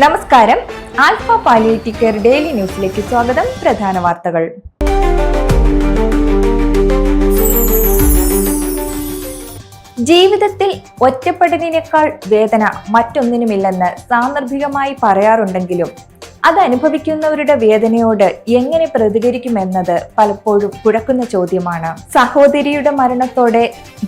നമസ്കാരം. Alpha palliative care daily ന്യൂസിലേക്ക് സ്വാഗതം. പ്രധാന വാർത്തകൾ. ജീവിതത്തിൽ ഒറ്റപ്പെടലിനേക്കാൾ വേദന മറ്റൊന്നിനുമില്ലെന്ന് സാന്ദർഭികമായി പറയാറുണ്ടെങ്കിലും അത് അനുഭവിക്കുന്നവരുടെ വേദനയോട് എങ്ങനെ പ്രതികരിക്കുമെന്നത് പലപ്പോഴും കുഴക്കുന്ന ചോദ്യമാണ്. സഹോദരിയുടെ മരണത്തോടെ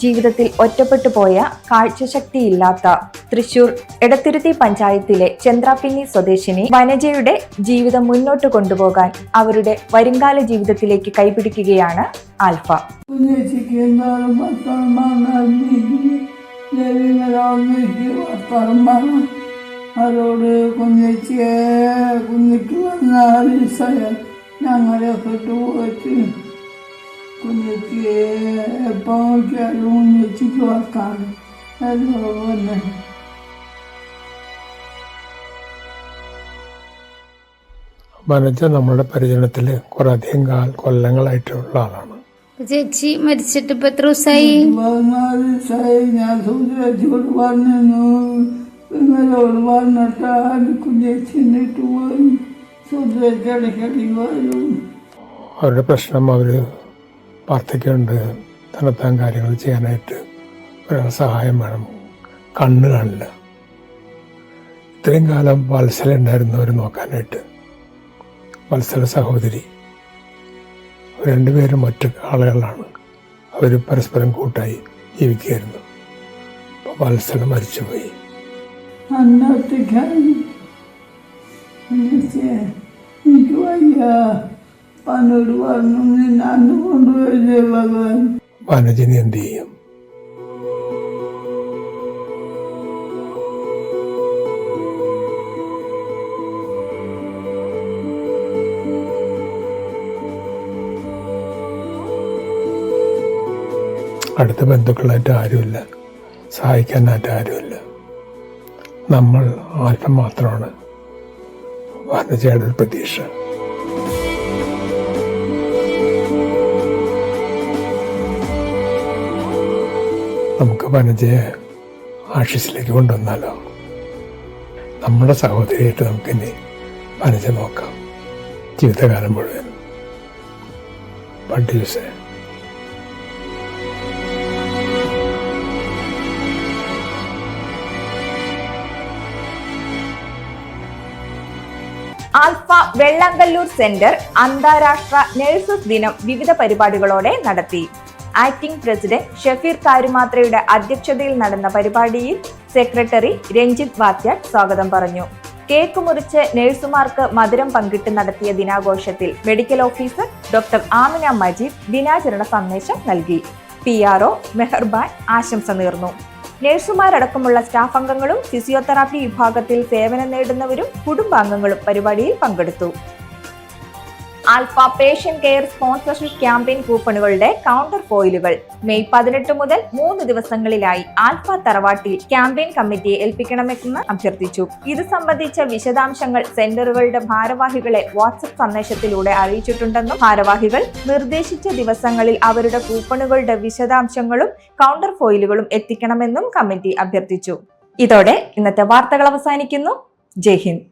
ജീവിതത്തിൽ ഒറ്റപ്പെട്ടു പോയ കാഴ്ചശക്തിയില്ലാത്ത തൃശൂർ എടത്തുരുത്തി പഞ്ചായത്തിലെ ചന്ദ്രാപ്പിന്നി സ്വദേശിനി വനജയുടെ ജീവിതം മുന്നോട്ട് കൊണ്ടുപോകാൻ അവരുടെ വരുംകാല ജീവിതത്തിലേക്ക് കൈപിടിക്കുകയാണ് ആൽഫ. അവരോട് കുഞ്ഞിക്ക് വന്നാൽ ഞങ്ങളെയൊക്കെ ഇട്ട് പോയിട്ട് കുഞ്ഞിക്ക് എപ്പോൾ നോക്കിയാലും കുഞ്ഞിക്ക് വർക്കാണ് തന്നെ. വനജ നമ്മുടെ പരിചരണത്തിൽ കുറെ അധികം കൊല്ലങ്ങളായിട്ടുള്ള ആളാണ്. ചേച്ചി മരിച്ചിട്ട് ഇപ്പൊ എത്ര ദിവസമായി? 14 ദിവസമായി. ഞാൻ സൂര്യച്ചോട് പറഞ്ഞു നിങ്ങളോട് പറഞ്ഞിട്ട് കുഞ്ഞിട്ട് പോയി. സൂര്യച്ചടിക്കടി വരും. അവരുടെ പ്രശ്നം അവര് വാർദ്ധക്യമുണ്ട്, തന്നെത്താൻ കാര്യങ്ങൾ ചെയ്യാനായിട്ട് ഒരാൾ സഹായം വേണം. കണ്ണ് കാണില്ല. ഇത്രയും കാലം വത്സല ഉണ്ടായിരുന്നു അവർ നോക്കാനായിട്ട്. വത്സല സഹോദരി രണ്ടുപേരും ഒറ്റ ആളുകളാണ്. അവർ പരസ്പരം കൂട്ടായി ജീവിക്കുകയായിരുന്നു. അപ്പോൾ വത്സല മരിച്ചുപോയി. എനിക്ക് വയ്യ പനോട് പറഞ്ഞു നിന്നെ കൊണ്ടുപോയി ഭഗവാൻ. വനജനെ എന്ത് ചെയ്യും? അടുത്ത ബന്ധുക്കളായിട്ട് ആരുമില്ല, സഹായിക്കാനായിട്ട് ആരുമില്ല. നമ്മൾ ആൽഫ മാത്രമാണ് വനജയുടെ ഒരു പ്രതീക്ഷ. നമുക്ക് വനജയെ ആശീസിലേക്ക് കൊണ്ടുവന്നാലോ? നമ്മുടെ സഹോദരിയായിട്ട് നമുക്കിനി വനജ നോക്കാം ജീവിതകാലം മുഴുവൻ. പണ്ടിയൂസേ ആൽഫ വെള്ളാങ്കല്ലൂർ സെന്റർ അന്താരാഷ്ട്ര നഴ്സസ് ദിനം വിവിധ പരിപാടികളോടെ നടത്തി. ആക്ടിംഗ് പ്രസിഡന്റ് ഷഫീർ കാരുമാത്രയുടെ അധ്യക്ഷതയിൽ നടന്ന പരിപാടിയിൽ സെക്രട്ടറി രഞ്ജിത്ത് വാത്യാട് സ്വാഗതം പറഞ്ഞു. കേക്ക് മുറിച്ച് നഴ്സുമാർക്ക് മധുരം പങ്കിട്ട് നടത്തിയ ദിനാഘോഷത്തിൽ medical officer doctor Amina Majeed ദിനാചരണ സന്ദേശം നൽകി. PRO മെഹർബാൻ ആശംസ നേർന്നു. നഴ്സുമാരടക്കമുള്ള സ്റ്റാഫ് അംഗങ്ങളും ഫിസിയോതെറാപ്പി വിഭാഗത്തിൽ സേവനം നേടുന്നവരും കുടുംബാംഗങ്ങളും പരിപാടിയിൽ പങ്കെടുത്തു. Alpha patient care sponsorship campaign കൂപ്പണുകളുടെ കൗണ്ടർ ഫോയിലുകൾ മെയ് 18 മുതൽ 3 ദിവസങ്ങളിലായി ആൽഫ തറവാട്ടിൽ ക്യാമ്പയിൻ കമ്മിറ്റിയെ ഏൽപ്പിക്കണമെന്ന് അഭ്യർത്ഥിച്ചു. ഇത് സംബന്ധിച്ച വിശദാംശങ്ങൾ സെന്ററുകളുടെ ഭാരവാഹികളെ വാട്സ്ആപ്പ് സന്ദേശത്തിലൂടെ അറിയിച്ചിട്ടുണ്ടെന്നും ഭാരവാഹികൾ നിർദ്ദേശിച്ച ദിവസങ്ങളിൽ അവരുടെ കൂപ്പണുകളുടെ വിശദാംശങ്ങളും കൗണ്ടർ ഫോയിലുകളും എത്തിക്കണമെന്നും കമ്മിറ്റി അഭ്യർത്ഥിച്ചു. ഇതോടെ ഇന്നത്തെ വാർത്തകൾ അവസാനിക്കുന്നു. ജയ് ഹിന്ദ്.